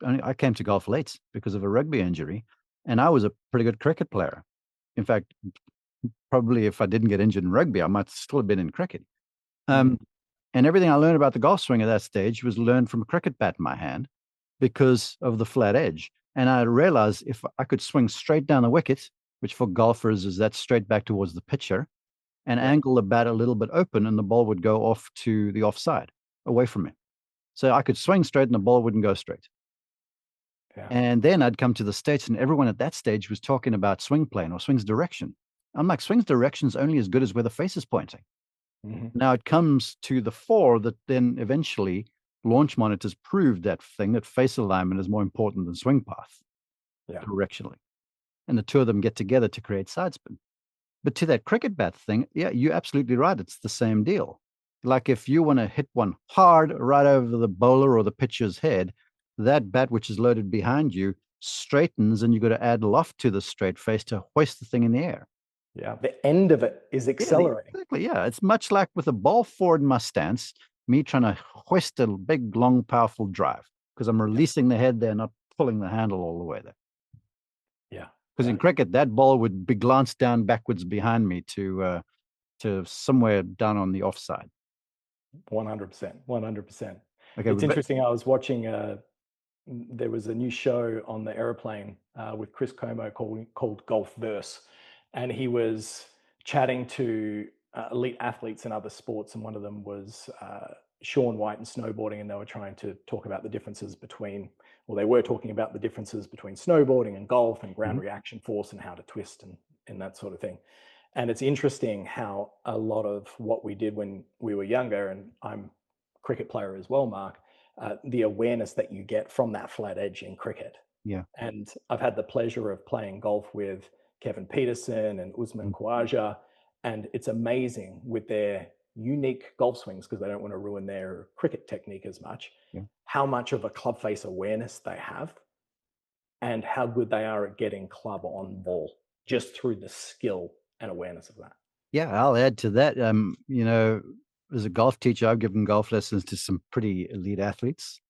I came to golf late because of a rugby injury, and I was a pretty good cricket player. In fact, probably if I didn't get injured in rugby, I might still have been in cricket. And everything I learned about the golf swing at that stage was learned from a cricket bat in my hand because of the flat edge. And I realized if I could swing straight down the wicket, which for golfers is that straight back towards the pitcher, and angle the bat a little bit open, and the ball would go off to the offside, away from me. So I could swing straight and the ball wouldn't go straight. And then I'd come to the States, and everyone at that stage was talking about swing plane or swing's direction. I'm like, swing's direction is only as good as where the face is pointing. Now it comes to the fore that then eventually launch monitors proved that face alignment is more important than swing path directionally. And the two of them get together to create side spin. But to that cricket bat thing, yeah, you're absolutely right. It's the same deal. Like if you want to hit one hard right over the bowler or the pitcher's head, that bat which is loaded behind you straightens, and you've got to add loft to the straight face to hoist the thing in the air. Yeah, the end of it is accelerating. Yeah, exactly. Yeah, it's much like with a ball forward in my stance, me trying to hoist a big, long, powerful drive because I'm releasing the head there, not pulling the handle all the way there. Yeah. Because in cricket, that ball would be glanced down backwards behind me to somewhere down on the offside. 100%. 100%. Okay, it's interesting. I was watching. There was a new show on the airplane with Chris Como called Golfverse, and he was chatting to elite athletes in other sports, and one of them was Shaun White and snowboarding, and they were trying to talk about the differences between, well, they were talking about the differences between snowboarding and golf and ground reaction force and how to twist and that sort of thing. And it's interesting how a lot of what we did when we were younger, and I'm a cricket player as well, Mark, the awareness that you get from that flat edge in cricket. Yeah. And I've had the pleasure of playing golf with Kevin Peterson and Usman Khawaja, and it's amazing with their unique golf swings, because they don't want to ruin their cricket technique as much, how much of a club face awareness they have and how good they are at getting club on ball just through the skill and awareness of that. Yeah, I'll add to that. As a golf teacher, I've given golf lessons to some pretty elite athletes.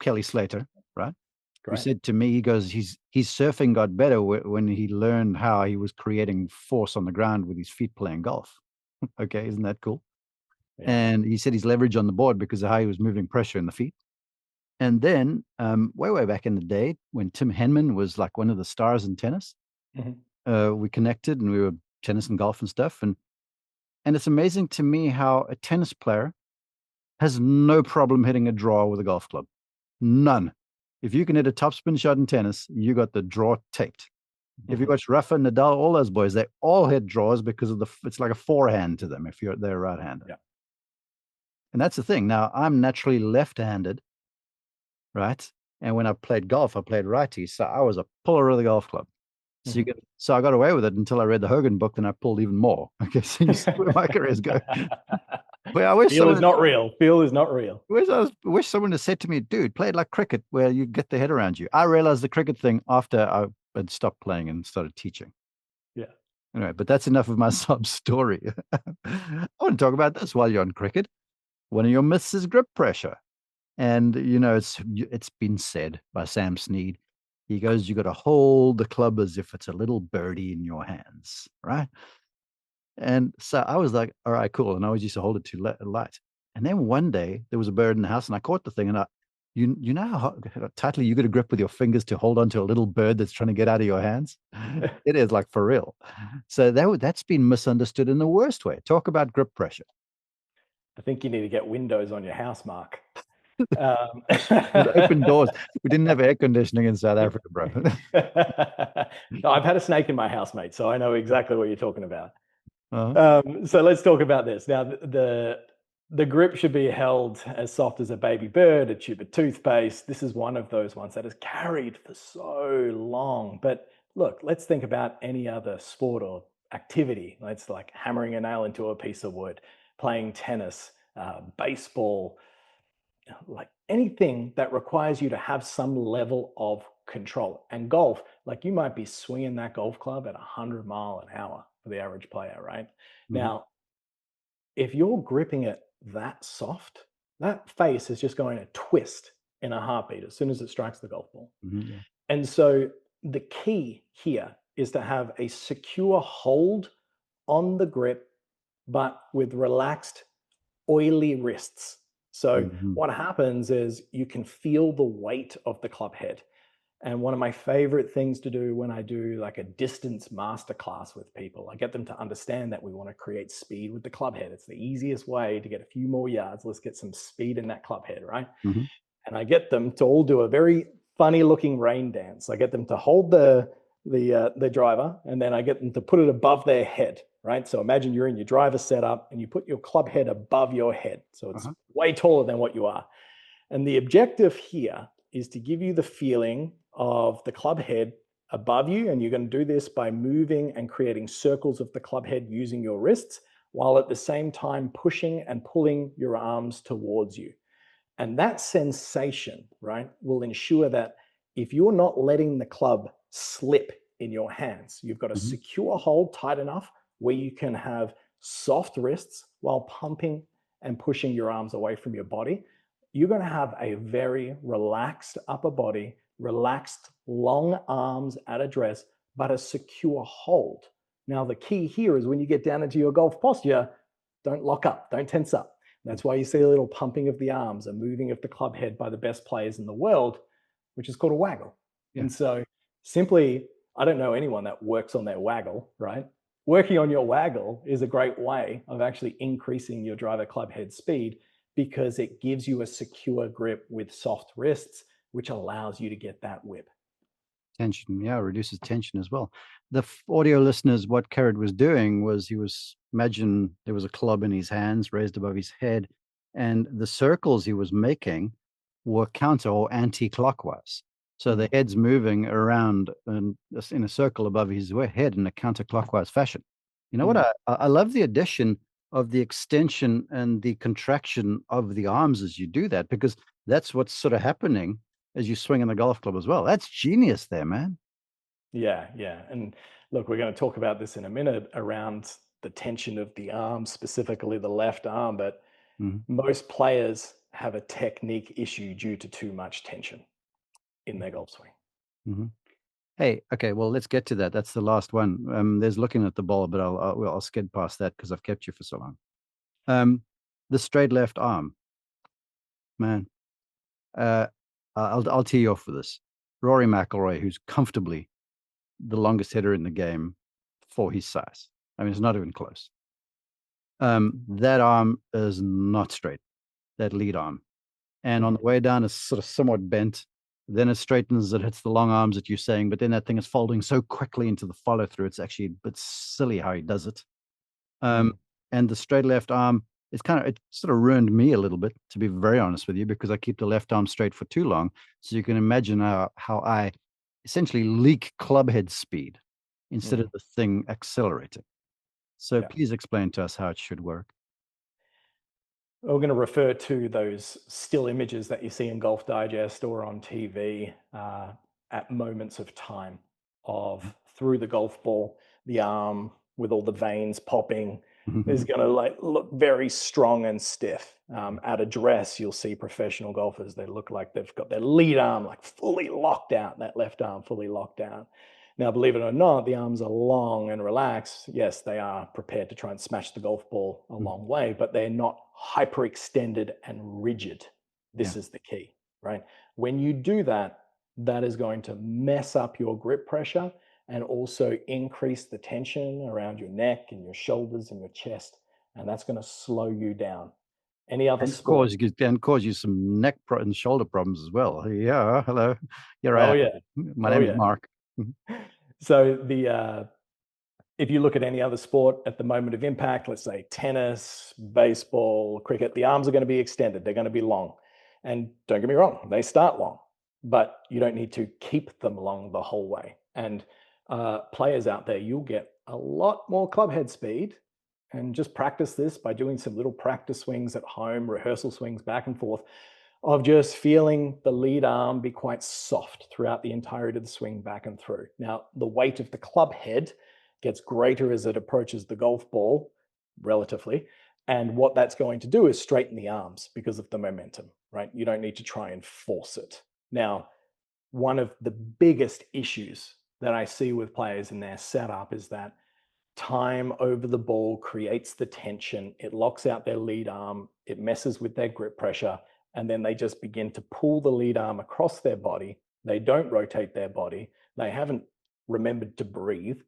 Kelly Slater, right? Great. Who said to me, he goes, his surfing got better when he learned how he was creating force on the ground with his feet playing golf. Okay, isn't that cool? Yeah. And he said his leverage on the board because of how he was moving pressure in the feet. And then way back in the day, when Tim Henman was like one of the stars in tennis, we connected and we were tennis and golf and stuff. And it's amazing to me how a tennis player has no problem hitting a draw with a golf club. None. If you can hit a topspin shot in tennis, you got the draw taped. If you watch Rafa, Nadal, all those boys, they all hit draws because of it's like a forehand to them if they're right-handed. Yeah. And that's the thing. Now, I'm naturally left-handed, right? And when I played golf, I played righty. So I was a puller of the golf club. So so I got away with it until I read the Hogan book, then I pulled even more. Okay, so you see where my careers go. But I wish Feel is not real. Feel is not real. wish someone had said to me, dude, play it like cricket where you get the head around you. I realized the cricket thing after I had stopped playing and started teaching. Yeah. Anyway, but that's enough of my sob story. I want to talk about this while you're on cricket. One of your myths is grip pressure. And, it's been said by Sam Snead. He goes, you got to hold the club as if it's a little birdie in your hands, right? And so I was like, all right, cool. And I always used to hold it too light. And then one day there was a bird in the house and I caught the thing and you know how tightly you got to grip with your fingers to hold onto a little bird that's trying to get out of your hands? It is like for real. So that's been misunderstood in the worst way. Talk about grip pressure. I think you need to get windows on your house, Mark. Open doors. We didn't have air conditioning in South Africa, bro. No, I've had a snake in my house, mate, so I know exactly what you're talking about. Uh-huh. So let's talk about this. Now, the grip should be held as soft as a baby bird, a tube of toothpaste. This is one of those ones that has carried for so long. But look, let's think about any other sport or activity. It's like hammering a nail into a piece of wood, playing tennis, baseball, like anything that requires you to have some level of control. And golf, like you might be swinging that golf club at 100 mile an hour for the average player, right? Now, if you're gripping it that soft, that face is just going to twist in a heartbeat as soon as it strikes the golf ball. Yeah. And so the key here is to have a secure hold on the grip, but with relaxed, oily wrists. So what happens is you can feel the weight of the club head. And one of my favorite things to do when I do like a distance masterclass with people, I get them to understand that we want to create speed with the club head. It's the easiest way to get a few more yards. Let's get some speed in that club head, right? And I get them to all do a very funny looking rain dance. I get them to hold the driver, and then I get them to put it above their head, right? So imagine you're in your driver setup and you put your club head above your head. So it's way taller than what you are. And the objective here is to give you the feeling of the club head above you. And you're going to do this by moving and creating circles of the club head using your wrists, while at the same time pushing and pulling your arms towards you. And that sensation, right, will ensure that if you're not letting the club slip in your hands, you've got a secure hold tight enough where you can have soft wrists while pumping and pushing your arms away from your body. You're going to have a very relaxed upper body, relaxed long arms at address, but a secure hold. Now, the key here is when you get down into your golf posture, don't lock up, don't tense up. That's why you see a little pumping of the arms, a moving of the club head by the best players in the world, which is called a waggle. Yeah. And so simply, I don't know anyone that works on their waggle, right? Working on your waggle is a great way of actually increasing your driver club head speed, because it gives you a secure grip with soft wrists, which allows you to get that whip. Tension, yeah, reduces tension as well. The audio listeners, what Kerrod was doing was imagine there was a club in his hands raised above his head, and the circles he was making were counter or anti-clockwise. So the head's moving around in a circle above his head in a counterclockwise fashion. You know what? I love the addition of the extension and the contraction of the arms as you do that, because that's what's sort of happening as you swing in the golf club as well. That's genius there, man. Yeah. And look, we're going to talk about this in a minute around the tension of the arm, specifically the left arm, but most players have a technique issue due to too much tension in their golf swing. Hey, okay, well, let's get to that. That's the last one. There's looking at the ball, but I'll skid past that because I've kept you for so long. The straight left arm, man. I'll tee you off for this. Rory McIlroy, who's comfortably the longest hitter in the game for his size. I mean, it's not even close. That arm is not straight, that lead arm. And on the way down, it's sort of somewhat bent. Then it straightens, it hits the long arms that you're saying, but then that thing is folding so quickly into the follow through. It's actually a bit silly how he does it. And the straight left arm, it sort of ruined me a little bit, to be very honest with you, because I keep the left arm straight for too long. So you can imagine how I essentially leak club head speed instead of the thing accelerating. So Yeah. please explain to us how it should work. We're going to refer to those still images that you see in Golf Digest or on TV at moments of time of through the golf ball, the arm with all the veins popping is going to like look very strong and stiff. At address, you'll see professional golfers. They look like they've got their lead arm like fully locked out, that left arm fully locked out. Now, believe it or not, the arms are long and relaxed. Yes, they are prepared to try and smash the golf ball a long way, but they're not hyperextended and rigid. Yeah. This is the key, right? When you do that, that is going to mess up your grip pressure and also increase the tension around your neck and your shoulders and your chest. And that's going to slow you down. Any other sport? Cause you some and shoulder problems as well. Yeah, hello. Here I Oh, am. yeah. My Oh, name is yeah. Mark. So if you look at any other sport at the moment of impact, let's say tennis, baseball, cricket, the arms are going to be extended. They're going to be long. And don't get me wrong, they start long, but you don't need to keep them long the whole way. And players out there, you'll get a lot more club head speed. And just practice this by doing some little practice swings at home, rehearsal swings back and forth, of just feeling the lead arm be quite soft throughout the entirety of the swing back and through. Now, the weight of the club head gets greater as it approaches the golf ball, relatively. And what that's going to do is straighten the arms because of the momentum, right? You don't need to try and force it. Now, one of the biggest issues that I see with players in their setup is that time over the ball creates the tension. It locks out their lead arm. It messes with their grip pressure. And then they just begin to pull the lead arm across their body. They don't rotate their body. They haven't remembered to breathe.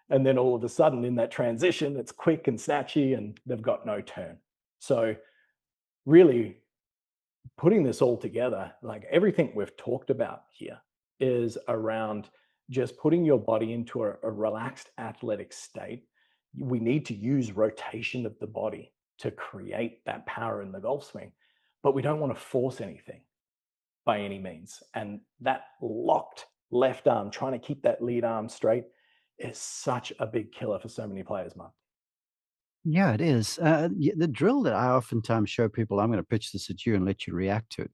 And then all of a sudden, in that transition, it's quick and snatchy and they've got no turn. So, really, putting this all together, like everything we've talked about here, is around just putting your body into a relaxed athletic state. We need to use rotation of the body to create that power in the golf swing, but we don't want to force anything by any means. And that locked left arm, trying to keep that lead arm straight, is such a big killer for so many players, Mark. Yeah, it is. The drill that I oftentimes show people, I'm going to pitch this at you and let you react to it.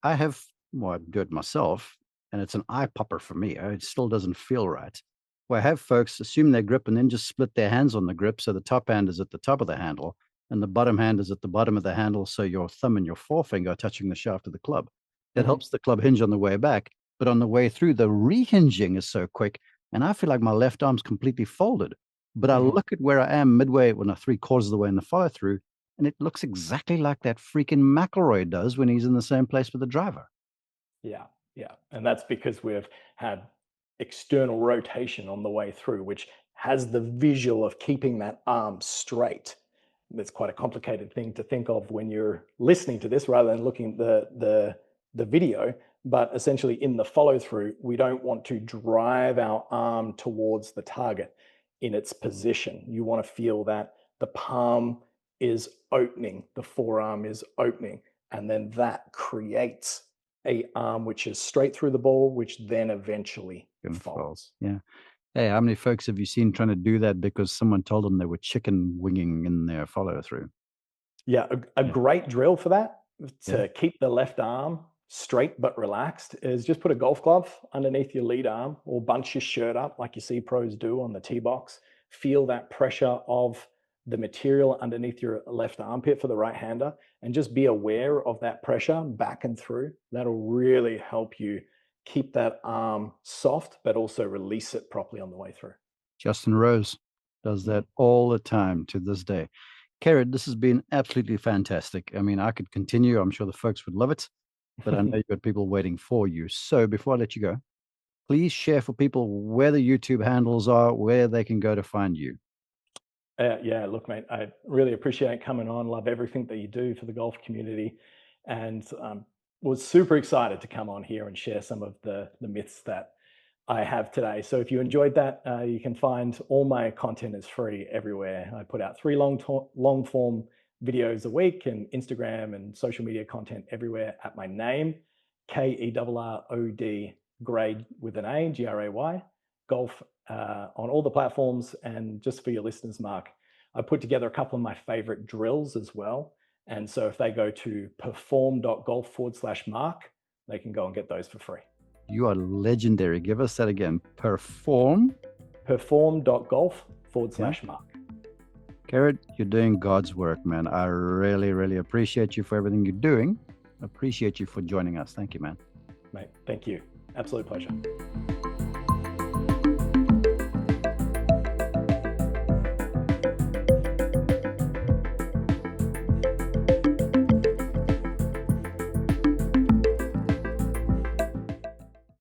I have, well, I do it myself, and it's an eye popper for me. It still doesn't feel right. Where I have folks assume their grip and then just split their hands on the grip, so the top hand is at the top of the handle and the bottom hand is at the bottom of the handle, so your thumb and your forefinger are touching the shaft of the club. That Mhm. helps the club hinge on the way back, but on the way through, the rehinging is so quick, and I feel like my left arm's completely folded. But I Mhm. look at where I am midway, well, no, three-quarters of the way in the follow-through, and it looks exactly like that freaking McIlroy does when he's in the same place with the driver. Yeah, yeah. And that's because we've had external rotation on the way through, which has the visual of keeping that arm straight. That's quite a complicated thing to think of when you're listening to this rather than looking at the video. But essentially, in the follow through, we don't want to drive our arm towards the target in its position. You want to feel that the palm is opening, the forearm is opening, and then that creates a arm which is straight through the ball, which then eventually And fold. folds. Yeah. Hey, how many folks have you seen trying to do that because someone told them they were chicken winging in their follow-through? Yeah, a Yeah. great drill for that Yeah. to keep the left arm straight but relaxed is just put a golf glove underneath your lead arm or bunch your shirt up like you see pros do on the tee box. Feel that pressure of the material underneath your left armpit for the right hander and just be aware of that pressure back and through. That'll really help you keep that arm soft, but also release it properly on the way through. Justin Rose does that all the time to this day. Kerrod, this has been absolutely fantastic. I mean, I could continue. I'm sure the folks would love it, but I know you've got people waiting for you. So before I let you go, please share for people where the YouTube handles are, where they can go to find you. Yeah, look, mate, I really appreciate coming on. Love everything that you do for the golf community, and was super excited to come on here and share some of the myths that I have today. So if you enjoyed that, you can find all my content is free everywhere. I put out 3 long form videos a week and Instagram and social media content everywhere at my name, Kerrod, grade with an A, Gray, golf on all the platforms. And just for your listeners, Mark, I put together a couple of my favorite drills as well. And so if they go to perform.golf/Mark, they can go and get those for free. You are legendary. Give us that again. Perform.golf/Mark. Kerrod, you're doing God's work, man. I really, really appreciate you for everything you're doing. Appreciate you for joining us. Thank you, man. Mate, thank you. Absolute pleasure.